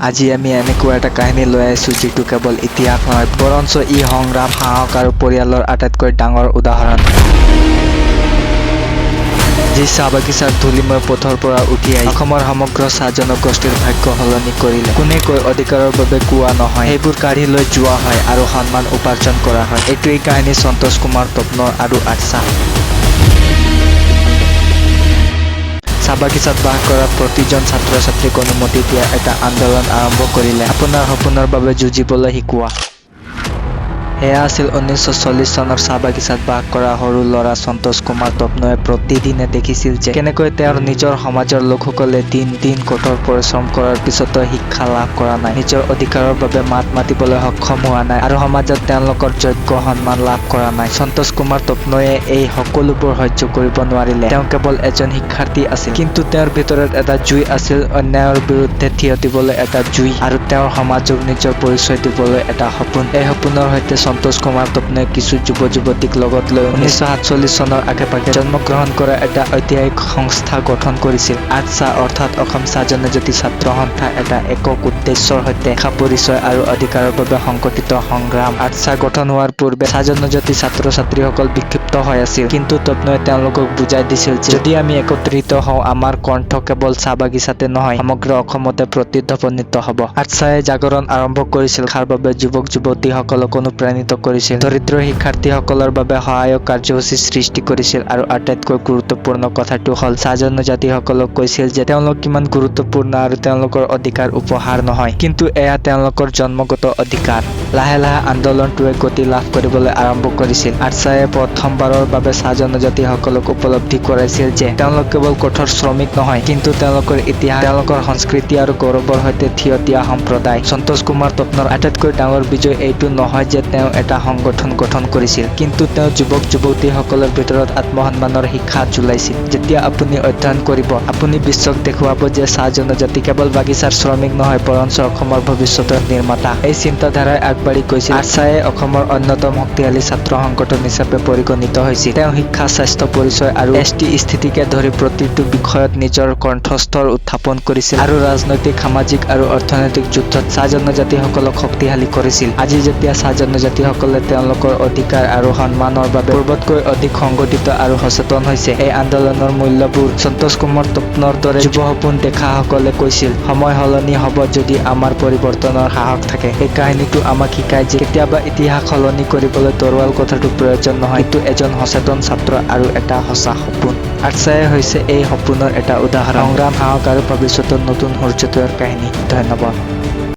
আজি আমি এনেকুৱা এটা কাহিনী লৈ আহিছোঁ যিটো কেৱল ইতিহাস নহয় বৰঞ্চ ই সংগ্ৰাম সাহস আৰু পৰিয়ালৰ আটাইতকৈ ডাঙৰ উদাহৰণ যি চাহ বাগিচাৰ ধূলিময় পথৰ পৰা উঠি আহি অসমৰ সমগ্ৰ চাহ জনগোষ্ঠীৰ ভাগ্য সলনি কৰিলে কোনে কৈ অধিকাৰৰ বাবে কোৱা নহয় সেইবোৰ কাঢ়ি লৈ যোৱা হয় আৰু সন্মান উপাৰ্জন কৰা হয় এইটোৱেই কাহিনী সন্তোষ কুমাৰ তপনৰ আৰু আচ্ছা চাহ বাগিচাত বাস কৰা প্ৰতিজন ছাত্ৰ ছাত্ৰীক অনুমতি দিয়া এটা আন্দোলন আৰম্ভ কৰিলে আপোনাৰ সপোনৰ বাবে যুঁজিবলৈ শিকোৱা এয়া আছিল 1940 চনৰ চাহ বাগিচাত বাস কৰা সৰু ল'ৰা সন্তোষ কুমাৰ তপনোৱে প্ৰতিদিনে দেখিছিল যে কেনেকৈ তেওঁৰ নিজৰ সমাজৰ লোকসকলে দিন দিন কঠোৰ পৰিশ্ৰম কৰাৰ পিছতো শিক্ষা লাভ কৰা নাই নিজৰ অধিকাৰৰ বাবে মাত মাতিবলৈ সক্ষম হোৱা নাই আৰু সমাজত তেওঁলোকৰ যোগ্য সন্মান লাভ কৰা নাই সন্তোষ কুমাৰ তপনোৱে এই সকলোবোৰ সহ্য কৰিব নোৱাৰিলে তেওঁ কেৱল এজন শিক্ষাৰ্থী আছিল কিন্তু তেওঁৰ ভিতৰত এটা জুই আছিল অন্যায়ৰ বিৰুদ্ধে থিয় দিবলৈ এটা জুই আৰু তেওঁৰ সমাজক নিজৰ পৰিচয় দিবলৈ এটা সপোন এই সপোনৰ সৈতে সন্তোষ কুমাৰ তপনোৱে কিছু যুৱতীক লগত লৈ 1947 চনৰ আশে-পাশে জন্মগ্ৰহণ কৰা এটা ঐতিহাসিক সংস্থা গঠন কৰিছিল আচ্ছা অৰ্থাৎ অসম চাহ জনজাতি ছাত্ৰ সন্থা এটা একক উদ্দেশ্যৰ সৈতে পৰিচয় আৰু অধিকাৰৰ বাবে সংগঠিত সংগ্ৰাম আচ্ছা গঠন হোৱাৰ পূৰ্বে চাহ জনজাতি ছাত্ৰ-ছাত্ৰীসকল বিক্ষিপ্ত হৈ আছিল কিন্তু তপনোৱে তেওঁলোকক বুজাই দিছিল যে যদি আমি একত্ৰিত হওঁ আমাৰ কণ্ঠ কেৱল চাহ বাগিচাতে নহয় সমগ্ৰ অসমতে প্ৰতিধ্বনিত হ'ব আচ্ছাই জাগৰণ আৰম্ভ কৰিছিল খাৰ বাবে যুৱক-যুৱতীসকলক অনুপ্ৰাণিত কৰিছিল দৰিদ্ৰ শিক্ষাৰ্থীসকলৰ বাবে সহায়ক কাৰ্যসূচী সৃষ্টি কৰিছিল আৰু আটাইতকৈ গুৰুত্বপূৰ্ণ কথাটো হ'ল চাহ জনজাতিসকলক কৈছিল যে তেওঁলোক কিমান গুৰুত্বপূৰ্ণ আৰু তেওঁলোকৰ অধিকাৰ উপহাৰ নহয় কিন্তু এয়া তেওঁলোকৰ জন্মগত অধিকাৰ লাহে লাহে আন্দোলনটোৱে গতি লাভ কৰিবলৈ আৰম্ভ কৰিছিল আচ্ছাই প্ৰথমবাৰৰ বাবে চাহ জনজাতিসকলক উপলব্ধি কৰাইছিল যে তেওঁলোক কেৱল কঠোৰ শ্ৰমিক নহয় কিন্তু তেওঁলোকৰ ইতিহাস তেওঁলোকৰ সংস্কৃতি আৰু গৌৰৱৰ সৈতে থিয় দিয়া সম্প্ৰদায় সন্তোষ কুমাৰ তপনৰ আটাইতকৈ ডাঙৰ বিজয় এইটো নহয় যে তেওঁ এটা সংগঠন গঠন কৰিছিল কিন্তু তেওঁ যুৱক-যুৱতীসকলৰ ভিতৰত আত্মসন্মানৰ শিক্ষা চলাইছিল যেতিয়া আপুনি অধ্যয়ন কৰিব আপুনি বিশ্বক দেখুৱাব যে চাহ জনজাতি কেৱল বাগিচাৰ শ্ৰমিক নহয় বৰঞ্চ অসমৰ ভৱিষ্যতৰ নিৰ্মাতা এই চিন্তাধাৰাই আগবাঢ়ি গৈছিল আচ্ছাই অসমৰ অন্যতম শক্তিশালী ছাত্ৰ সংগঠন হিচাপে পৰিগণিত হৈছিল তেওঁ শিক্ষা স্বাস্থ্য পৰিচয় আৰু এছটি স্থিতিকে ধৰি প্ৰতিটো বিষয়ত নিজৰ কণ্ঠস্বৰ উত্থাপন কৰিছিল আৰু ৰাজনৈতিক সামাজিক আৰু অৰ্থনৈতিক যুদ্ধত চাহ জনজাতিসকলক শক্তিশালী কৰিছিল আজি যেতিয়া চাহ জনজাতিসকলে তেওঁলোকৰ অধিকাৰ আৰু সন্মানৰ বাবে পূৰ্বতকৈ অধিক সংগঠিত আৰু সচেতন হৈছে এই আন্দোলনৰ মূল্যবোৰ সন্তোষ কুমাৰ তপনৰ দৰে যুৱ সপোন দেখাসকলে কৈছিল সময় সলনি হ'ব যদি আমাৰ পৰিৱৰ্তনৰ সাহস থাকে এই কাহিনীটো আমাক শিকায় যে কেতিয়াবা ইতিহাস সলনি কৰিবলৈ তৰোৱাল কথাটো প্ৰয়োজন নহয় কিন্তু এজন সচেতন ছাত্ৰ আৰু এটা সঁচা সপোন আচ্ছাই হৈছে এই সপোনৰ এটা উদাহৰণ সংগ্ৰাম সাহস আৰু ভৱিষ্যতৰ নতুন সূৰ্যোদয়ৰ কাহিনী ধন্যবাদ